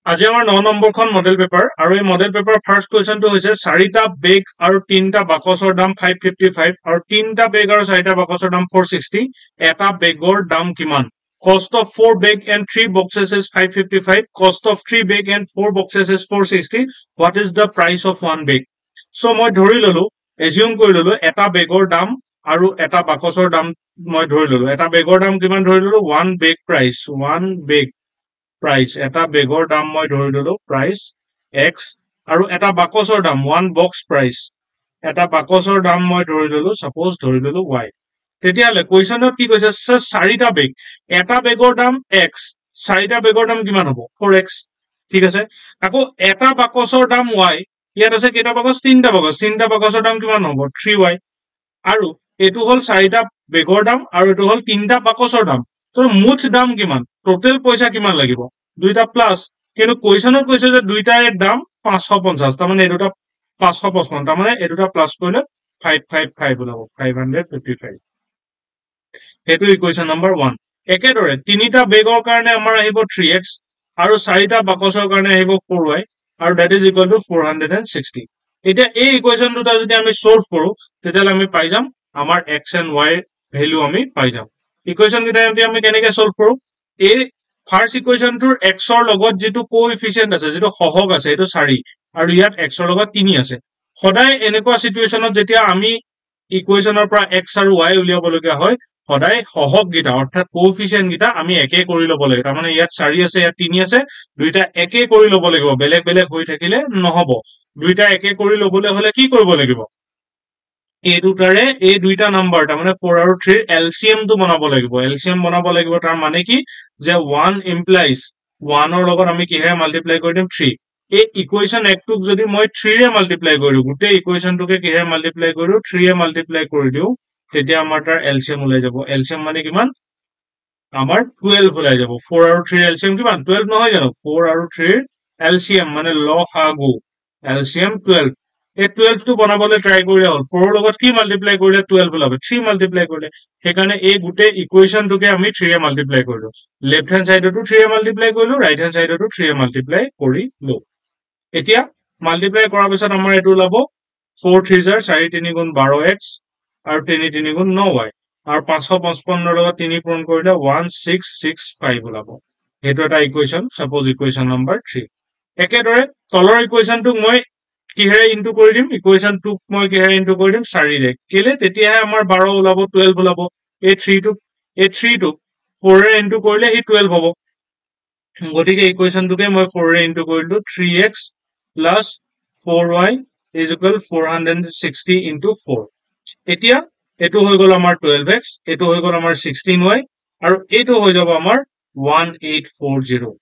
আজি আমাৰ 9 নম্বৰখন model paper আৰু এই মডেল পেপাৰ ফাৰ্ষ্ট কুৱেশ্যনটো হৈছে 4টা বেগ আৰু 3টা বাকচৰ দাম 555 আৰু 3টা বেগ আৰু 4টা বাকচৰ দাম 460 এটা বেগৰ দাম কিমান cost of 4 bag and 3 boxes is 555 cost of 3 bag and 4 boxes is 460 what is the price of one bag so মই ধৰি ললো assume কৰি ললো এটা বেগৰ দাম আৰু এটা বাকচৰ দাম মই ধৰি ললো এটা বেগৰ দাম কিমান ধৰি ললো one bag price এটা বেগৰ দাম মই ধৰি ললো price x আৰু এটা বাকচৰ দাম one box price এটা বাকচৰ দাম মই ধৰি ললো suppose ধৰি ললো y তেতিয়ালে কোৱেশ্যনত কি কৈছে স্যাৰ চাৰিটা বেগ এটা বেগৰ দাম x চাৰিটা বেগৰ দাম কিমান হ'ব 4x ঠিক আছে আকৌ এটা বাকচৰ দাম y ইয়াত আছে কেইটা বাকচ তিনটা বাকচৰ দাম কিমান হ'ব 3y আৰু এটো হল চাৰিটা বেগৰ দাম আৰু এটো হল তিনটা বাকচৰ দাম তো মুঠ দাম কিমান টোটাল পইচা কিমান লাগিব দুইটা প্লাস কিন্তু কোৱেশ্যনত কৈছে যে দুইটাৰ দাম 550 তাৰ মানে এটোটা 555 তাৰ মানে এটোটা প্লাস কৰিলে 555 ওলাব 555 হেতু ইকুৱেশ্যন নম্বৰ 1 একেদৰে তিনিটা বেগৰ কাৰণে আমাৰ আহিব 3x আৰু চাৰিটা বাকচৰ কাৰণে আহিব 4y আৰু that is equal to 460 এতিয়া এই ইকুৱেশ্যন দুটা যদি আমি সলভ কৰো তেতিয়ালে আমি পাই যাম আমাৰ x and y ভ্যালু আমি পাই যাম ইকুৱেশ্যন কিটা আমি কেনেকৈ সলভ কৰো এই ফাৰ্স্ট ইকুৱেশ্যনটোৰ x ৰ লগত যেটো কোএফিচিয়েন্ট আছে যেটো সহগ আছে এটো 4 আৰু ইয়াত x ৰ লগত 3 আছে সদায় এনেকুৱা সিচুৱেশনত যেতিয়া আমি ইকুৱেশ্যনৰ পৰা x আৰু y উলিয়াব লগা হয় সদায় সহগ গিটা অৰ্থাৎ কোএফিচিয়েন্ট গিটা আমি একে কৰি লব লাগে তাৰ মানে ইয়াত 4 আছে ইয়াত 3 আছে দুইটা একে কৰি লব লাগিব বেলেগ বেলেগ হৈ থাকিলে নহব দুইটা একে কৰি লবলৈ হলে কি কৰিব লাগিব এই দুটাৰে এই দুইটা নাম্বাৰ তাৰ মানে 4 আৰু 3 এলসিএম টো বনাব লাগিব এলসিএম বনাব লাগিব তাৰ মানে কি যে 1 implies 1 ৰ লগত আমি কিহে মাল্টিপ্লাই কৰি দিম 3 এই ইকুৱেশ্যন একটোক যদি মই 3 ৰে মাল্টিপ্লাই কৰো গুটে ইকুৱেশ্যনটোকে কিহে মাল্টিপ্লাই কৰো 3 ৰে মাল্টিপ্লাই কৰি দিও তেতিয়া আমাৰ তাৰ এলসিএম ওলাই যাব এলসিএম মানে কিমান আমাৰ 12 ওলাই যাব 4 আৰু 3 এলসিএম কিমান 12 নহয় জানো 4 আৰু 3 এলসিএম মানে লসাগু এলসিএম 12 এই 12 টো বনাবলৈ ট্রাই কৰিলে হল 4 ৰ লগত কি মাল্টিপ্লাই কৰিলে 12 ওলাব 3 মাল্টিপ্লাই কৰিলে সেইকাৰণে এই গুটে ইকুৱেশ্যনটোকে আমি 3 ৰে মাল্টিপ্লাই কৰিলো লেফট হ্যান্ড সাইডটো 3 ৰে মাল্টিপ্লাই কৰিলো ৰাইট হ্যান্ড সাইডটো 3 ৰে মাল্টিপ্লাই কৰিলো এতিয়া মাল্টিপ্লাই কৰাৰ পিছত আমাৰ এটো ওলাব 4 3 জাৰ 4 3 গুণ 12x আৰু 3 3 গুণ 9y আৰু 555 ৰ লগত 3 পূৰণ কৰিলে 1665 ওলাব হেতু এটা ইকুৱেশ্যন সাপোজ ইকুৱেশ্যন নম্বৰ 3 একেদৰে তলৰ ইকুৱেশ্যনটো মই কিহেৰে ইনটু কৰি দিম ইকুৱেশ্যন 2 মই কিহেৰে ইনটু কৰি দিম 4 ৰে কেলে তেতিয়াহে আমাৰ 12 ওলাব 12 ওলাব এই 3 টো 4 ৰে ইনটু কৰিলে হি 12 হ'ব গতিকে ইকুৱেশ্যনটোকে মই 4 ৰে ইনটু কৰিলো 3x plus 4y is equal 460 into 4 এতিয়া এটো হৈ গল আমাৰ 12x এটো হৈ গল আমাৰ 16y আৰু এটো হৈ যাব আমাৰ 1840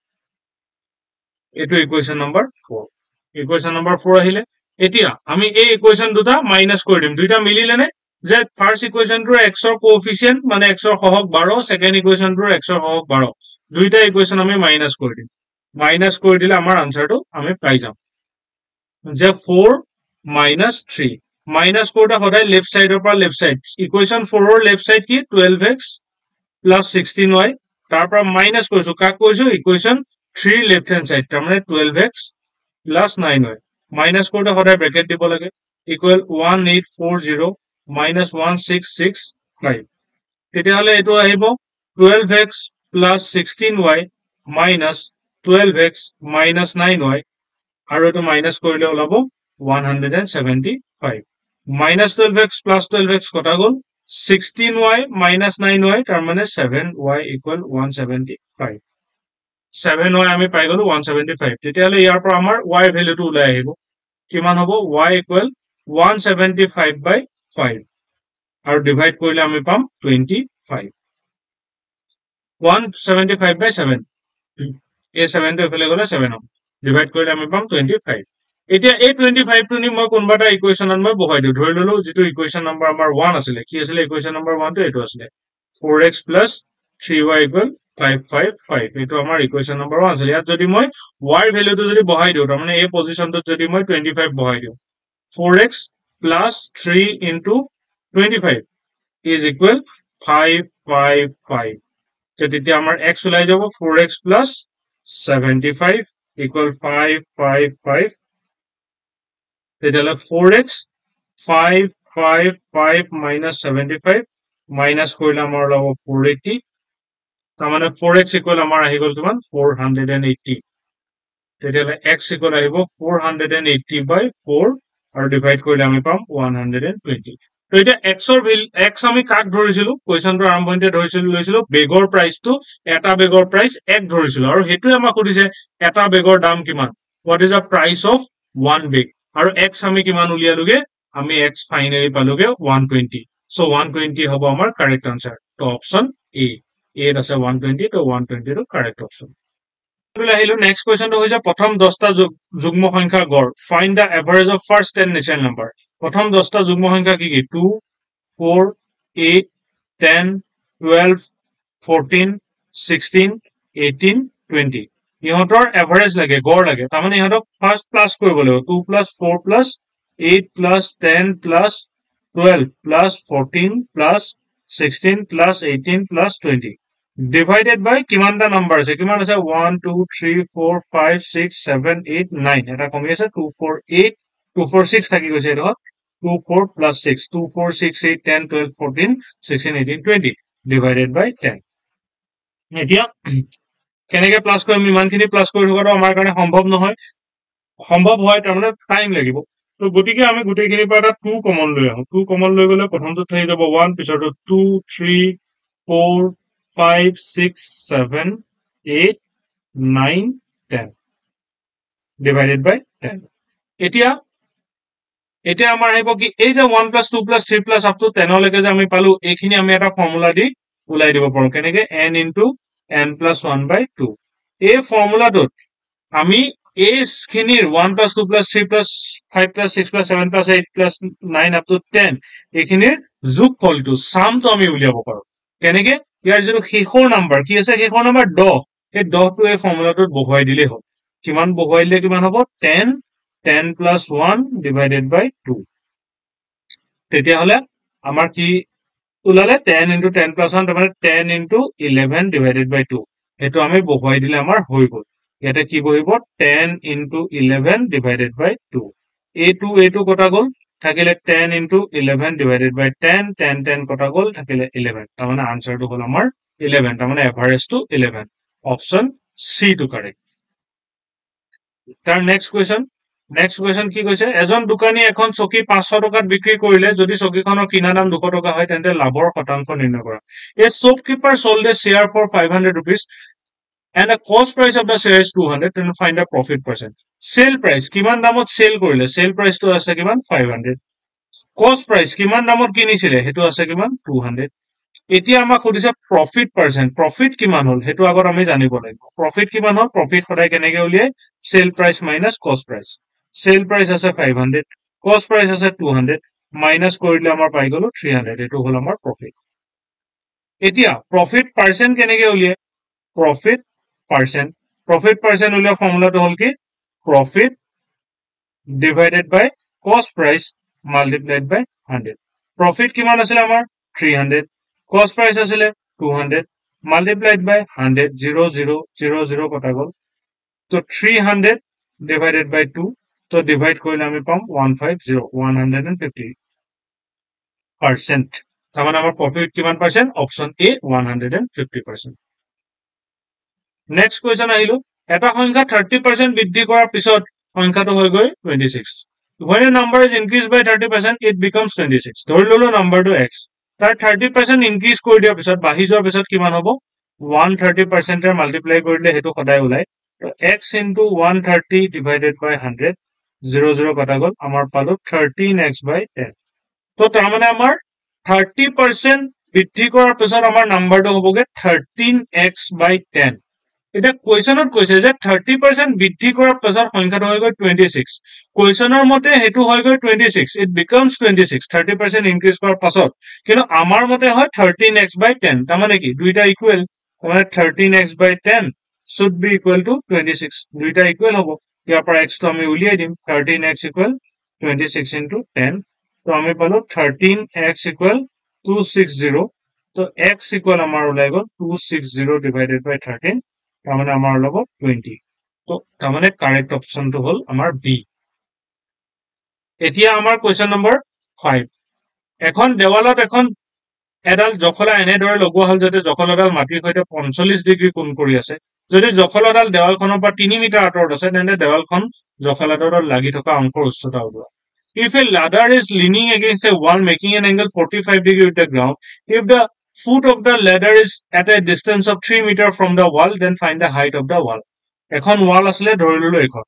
এটো ইকুৱেশ্যন নম্বৰ 4 ইকুৱেশ্যন নম্বৰ 4 আহিলে এতিয়া আমি এই ইকুৱেশ্যন দুটা মাইনাস কৰি দিম দুইটা মিলিলে নে যে ফাৰ্স্ট ইকুৱেশ্যনটোৰ x ৰ কোএফিচিয়েন্ট মানে x ৰ সহগ 12 সেকেন্ড ইকুৱেশ্যনটোৰ x ৰ সহগ 12 দুইটা ইকুৱেশ্যন আমি মাইনাস কৰি দিম মাইনাস কৰি দিলে আমাৰ আনসাৰটো আমি পাই যাম যে 4 minus 3 মাইনাস কোটা সদায় লেফট সাইডৰ পৰা লেফট সাইড ইকুৱেশ্যন 4 ৰ লেফট সাইড কি 12x plus 16y তাৰ পৰা মাইনাস কৰিছো কাক কৈছো ইকুৱেশ্যন 3 লেফট হ্যান্ড সাইড তাৰ মানে 12x plus 9y মাইনাস কোটা সদায় ব্ৰেকেট দিব লাগে ইকুৱেল 1840 minus 1665 তেতিয়াহলে এটো আহিব 12x plus 16y minus 12x minus 9y আৰু এটো মাইনাস কৰিলে ওলাব 175 minus 12x plus 12x কটা গল 16y minus 9y তাৰ মানে 7y equal 175 7y আমি পাই গলো 175 তেতিয়ালে ইয়াৰ পৰা আমাৰ y ভ্যালুটো ওলাই আহিব কিমান হ'ব y equal 175 by 5 আৰু ডিভাইড কৰিলে আমি পাম 25 175 by 7 এই 7 টো এফালে গলে 7 হ'ব ডিভাইড কৰিলে আমি পাম 25 এতিয়া এই 25 টো নি মই কোনবাটা ইকুৱেশ্যনত মই বহাই দিও ধৰি ললো যেটো ইকুৱেশ্যন নম্বৰ আমাৰ 1 আছিল কি আছিল ইকুৱেশ্যন নম্বৰ 1 টো এটো আছিল 4x plus 3y equal 555 এটো আমাৰ ইকুৱেশ্যন নম্বৰ 1 আছিল ইয়াত যদি মই y ভ্যালুটো যদি বহাই দিও তাৰ মানে এই পজিশনটোত যদি মই 25 বহাই দিও 4x plus 3 into 25 is equal 555 তেতিয়া আমাৰ x ওলাই যাব 4x plus 75 equal 5 5 5 তেতিয়াহ'লে 4x 5 5 5 minus 75 minus কৰিলে আমাৰ ওলাব 480 তাৰমানে 4x equal আমাৰ আহি গ'ল কিমান 480 তেতিয়াহ'লে x equal আহিব 480 by 4 আৰু ডিভাইড কৰিলে আমি পাম 120 তো এতিয়া x আমি কাক ধৰিছিলো কোৱেশ্চনটো আৰম্ভণিতে লৈছিলো বেগৰ প্ৰাইচটো এটা বেগৰ প্ৰাইচ 1 ধৰিছিলো আৰু হেতুৱে আমাক সুধিছে এটা বেগৰ দাম কিমান what is the price of one bag আৰু x আমি কিমান উলিয়ালোগে আমি x ফাইনালি পালোগে 120 so 120 হ'ব আমাৰ কাৰেক্ট আনসাৰ তো অপচন এ এত আছে 120 তো 120 টো কাৰেক্ট অপচন আহিলো নেক্সট কোৱেশ্চনটো হৈছে প্ৰথম 10টা যুগ্ম সংখ্যাৰ গড় find da average of first 10 natural number প্ৰথম 10টা যুগ্ম সংখ্যা কি কি 2 4 8 10 12 14 16 18 20 ইহঁতৰ এভাৰেজ লাগে গড় লাগে তাৰমানে ইহঁতক ফাৰ্স্ট প্লাস কৰিব লাগিব 2 plus 4 plus 8 plus 10 plus 12 plus 14 plus 16 plus 18 plus 20 divided by কিমানটা নাম্বাৰ আছে কিমান আছে 1 2 3 4 5 6 7 8 9 এটা কমি আছে 2 4 8 2 4 6 থাকি গৈছে এটা 2 4 plus 6 2 4 6 8 10 12 14 16 18 20 divided by 10 এতিয়া কেনেকে প্লাস কৰিম ইমানখিনি প্লাস কৰি থকাটো আমাৰ কাৰণে সম্ভৱ নহয় সম্ভৱ হয় তাৰমানে টাইম লাগিব তো গতিকে আমি গোটেইখিনিৰ পৰা এটা 2 কমন লৈ আহো 2 কমন লৈ গলে প্ৰথমটো থাকি যাব 1 পিছৰটো 2 3 4 5 6 7 8 9 10 divided by 10 এতিয়া আমাৰ আহিব কি এই যে 1 plus 2 plus 3 plus up to 10 লৈকে যে আমি পালো এইখিনি আমি এটা ফৰ্মুলা দি উলাই দিব পাৰো কেনেকে n into n plus 1 by 2 এই ফৰ্মুলাটোত আমি এই খিনিৰ 1 plus 2 plus 3 plus 5 plus 6 plus 7 plus 8 plus 9 up to 10 এইখিনিৰ যোগফলটো সামটো আমি উলিয়াব পাৰো কেনেকে ইয়াৰ যিটো শেষৰ নাম্বাৰ কি আছে শেষৰ নাম্বাৰ 10 এই 10 টো এই ফৰ্মুলাটোত বহুৱাই দিলে হ'ল কিমান বহুৱাই দিলে কিমান হ'ব 10 10 plus 1 divided by 2 তেতিয়াহলে আমাৰ কি ওলালে 10 into 10 plus 1 তাৰমানে 10 into 11 divided by 2 এটো আমি বহুৱাই দিলে আমাৰ হৈ গ'ল ইয়াতে কি বহিব 10 into 11 divided by 2 a2 কটা গ'ল থাকিলে 10 into 11 divided by 10 10 10 কটা গ'ল থাকিলে 11 তাৰমানে আনসাৰটো হ'ল আমাৰ 11 তাৰমানে এভাৰেজটো 11 অপচন সি টো কাৰেক্ট তাৰ নেক্সট কোৱেশ্চন কি কৈছে এজন দোকানী এখন চকী 500 টকাত বিক্ৰী কৰিলে যদি চকীখনৰ কিনা দাম 200 টকা হয় তেন্তে লাভৰ শতাংশ নিৰ্ণয় কৰা এ shopkeeper sold a share for 500 rupees and the cost price of the share is 200 then find the profit percent sale price কিমান দামত সেল কৰিলে সেল প্ৰাইসটো আছে কিমান 500 cost price কিমান দামত কিনিছিলে হেতু আছে কিমান 200 এতিয়া আমাক সুধিছে প্ৰফিট পাৰ্সেন্ট প্ৰফিট কিমান হল হেতু আগত আমি জানিব লাগিব প্ৰফিট কিমান হল প্ৰফিট সদায় কেনেকে উলিয়াই সেল প্ৰাইস মাইনাস কষ্ট প্ৰাইস সেল প্ৰাইস আছে 500 কষ্ট প্ৰাইস আছে 200 মাইনাস কৰিলে আমাৰ পাই গলো 300 এটো হল আমাৰ প্ৰফিট এতিয়া প্ৰফিট পাৰ্সেন্ট কেনেকে উলিয়াই প্ৰফিট পাৰ্সেন্ট উলিয়া ফৰ্মুলাটো হল কি profit divided by cost price multiplied by 100 profit কিমান আছিল আমাৰ 300 cost price আছিলে 200 multiplied by 100 0 0 0 0 কটা গল তো 300 divided by 2 তো ডিভাইড কৰিলে আমি পাম 150 150% তাৰমানে আমাৰ প্ৰফিট কিমান পাৰ্সেন্ট অপচন এ 150% নেক্সট কোৱেশ্চন আহিলো এটা সংখ্যা 30% বৃদ্ধি কৰাৰ পিছত সংখ্যাটো হৈ গৈ 26 when a number is increased by 30% it becomes 26 ধৰি ললো নাম্বাৰটো x তাৰ 30% ইনক্ৰিজ কৰি দিয়াৰ পিছত বাঢ়ি যোৱাৰ পিছত কিমান হ'ব 130% এৰ মাল্টিপ্লাই কৰিলে হেতু সদায় ওলাই x into 130 divided by 100 0 0 কটা গল আমাৰ পালো 13x by 10 তো তাৰমানে আমাৰ 30% বৃদ্ধি কৰাৰ পিছত আমাৰ নাম্বাৰটো হ'বগে 13x by 10 এটা কোৱেশ্চনত কৈছে যে 30% বৃদ্ধি কৰাৰ পিছত সংখ্যাটো হৈ গৈ 26 কোৱেশ্চনৰ মতে হেতু হৈ গৈ 26 it becomes 26 30% ইনক্ৰিজ কৰাৰ পাছত কিন্তু আমাৰ মতে হয় 13x by 10 তাৰমানে কি দুইটা ইকুৱেল তাৰমানে 13x by 10 should be equal to 26 দুইটা ইকুৱেল হ'ব ইয়াৰ পৰা x টো আমি উলিয়াই দিম 13x equal 26 into 10 তো আমি পালো 13x equal 260 তো x equal আমাৰ ওলাই গল 260 divided by 13 তাৰমানে আমাৰ ওলাব 20 তো তাৰমানে কাৰেক্ট অপশনটো হল আমাৰ বি এতিয়া আমাৰ কোৱেশ্চন নম্বৰ 5 এখন দেৱালত এখন এডাল জখলা এনেদৰে লগোৱা হল যাতে জখলাডাল মাটিৰ সৈতে 45 ডিগ্ৰী কোণ কৰি আছে যদি জখলাডাল দেৱালখনৰ পৰা 3 মিটাৰ আঁতৰত আছে তেন্তে দেৱালখন জখলাডালত লাগি থকা অংকৰ উচ্চতা উলিওৱা if a ladder is leaning against a wall making an angle 45 degree with the ground if the foot of the ladder is at a distance of 3 meter from the wall then find the height of the wall এখন wall আসলে ধৰি ললো এখন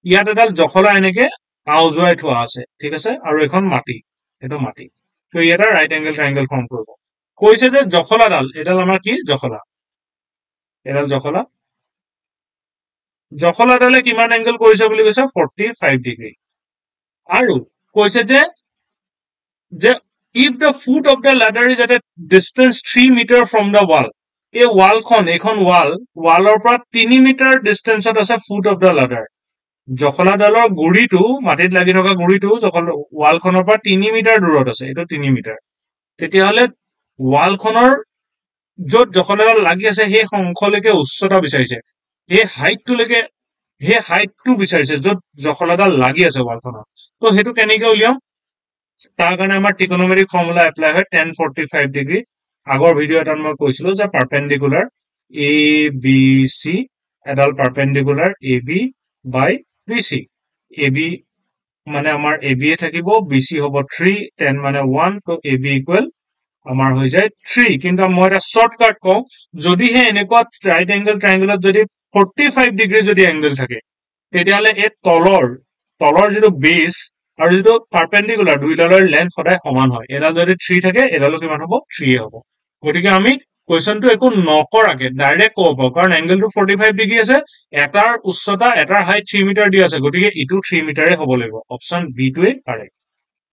ইয়াত এডাল জখলা এনেকে আউজুৱাই থোৱা আছে ঠিক আছে আৰু এখন মাটি এটো মাটি তো এটা ৰাইট এংগল ট্ৰায়াঙ্গল ফৰ্ম কৰিব কৈছে যে জখলাডাল এডাল আমাৰ কি জখলা এডাল জখলাডালে কিমান এংগল কৰিছে বুলি কৈছে 45 ডিগ্ৰী আৰু কৈছে যে if the foot of the ladder is at a distance 3 meter from the wall এই এখন ৱালৰ পৰা 3 মিটাৰ ডিসটেন্সত আছে foot of the ladder জখলাডালৰ গুৰিটো মাটিত লাগি থকা গুৰিটো ৱালখনৰ পৰা 3 মিটাৰ দূৰত আছে এটো 3 মিটাৰ তেতিয়াহলে ৱালখনৰ য'ত জখলাডাল লাগি আছে সেই সংখ্যলৈকে উচ্চতা বিচাৰিছে এই হাইটটো বিচাৰিছে য'ত জখলাডাল লাগি আছে ৱালখনত তো হেতু কেনেকৈ উলিয়াম তাৰ কাৰণে আমাৰ ট্ৰিগনোমেট্ৰিক ফৰ্মুলা এপ্লাই হয় tan 45 ডিগ্ৰী আগৰ ভিডিও এটাত মই কৈছিলো যে পাৰপেন্ডিকুলাৰ ABC এডাল পাৰপেন্ডিকুলাৰ AB by BC AB মানে আমাৰ AB এ থাকিব BC হ'ব 3 tan মানে 1 তো AB ইকুৱেল আমাৰ হৈ যায় 3 কিন্তু মই এটা শৰ্টকাট কওঁ যদি হে এনেকুৱা ৰাইট এংগল ট্ৰায়াঙ্গলত যদি 45 ডিগ্ৰী যদি এংগল থাকে তেতিয়াহলে এই তলৰ যেটো বেস আৰু যেটো পাৰপেন্ডিকুলাৰ দুইডালৰ লেন্থ সদায় সমান হয় এডাল যদি 3 থাকে এডালো কিমান হ'ব 3 হ'ব গতিকে আমি কোৱেশ্চনটো একো নকৰাকে ডাইৰেক্ট ক'ব পাৰো কাৰণ এংগলটো 45 ডিগ্ৰী আছে এটাৰ উচ্চতা এটাৰ হাইট 3 মিটাৰ দি আছে গতিকে ইটো 3 মিটাৰে হ'ব লাগিব অপচন বি টোৱে কাৰেক্ট